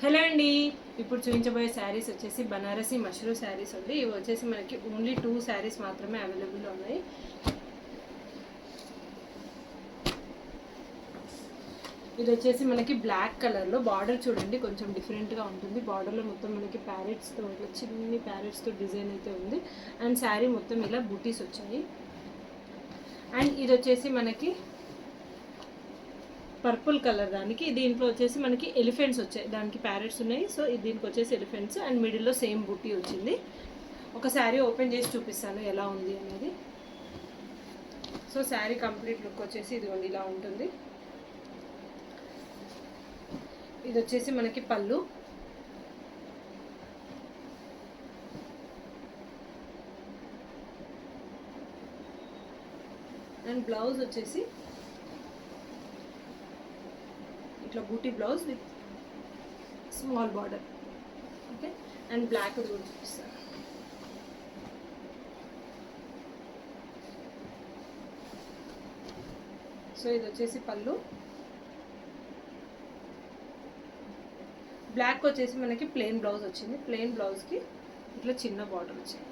Hello అండి. ఇప్పుడు చూపించబోయే శారీస్ వచ్చేసి బనారసి మష్రూ శారీస్ ఉంది. ఇవి వచ్చేసి మనకి ఓన్లీ 2 శారీస్ మాత్రమే అవైలబుల్ ఉన్నాయి. ఇది వచ్చేసి మనకి బ్లాక్ కలర్లో బార్డర్ చూడండి కొంచెం డిఫరెంట్గా ఉంటుంది. బార్డర్లో మొత్తం మనకి ప్యారెట్స్తో ఇట్లా చిన్ని ప్యారెట్స్తో డిజైన్ అయితే ఉంది. అండ్ శారీ మొత్తం ఇలా బూటీస్ వచ్చాయి. అండ్ ఇది వచ్చేసి మనకి పర్పుల్ కలర్ దానికి. దీంట్లో వచ్చేసి మనకి ఎలిఫెంట్స్ వచ్చాయి, దానికి ప్యారెట్స్ ఉన్నాయి. సో దీనికి వచ్చేసి ఎలిఫెంట్స్ అండ్ మిడిల్లో సేమ్ బుట్టి వచ్చింది. ఒక శారీ ఓపెన్ చేసి చూపిస్తాను ఎలా ఉంది అనేది. సో శారీ కంప్లీట్ లుక్ వచ్చేసి ఇదిగోండి ఇలా ఉంటుంది. ఇది వచ్చేసి మనకి పళ్ళు, అండ్ బ్లౌజ్ వచ్చేసి ఇట్లా బూటీ blouse with small border. Okay, and black కూడా చూపిస్తాను. సో ఇది వచ్చేసి పళ్ళు, బ్లాక్ వచ్చేసి మనకి ప్లెయిన్ బ్లౌజ్ వచ్చింది. ప్లెయిన్ బ్లౌజ్కి ఇట్లా చిన్న బార్డర్ వచ్చింది.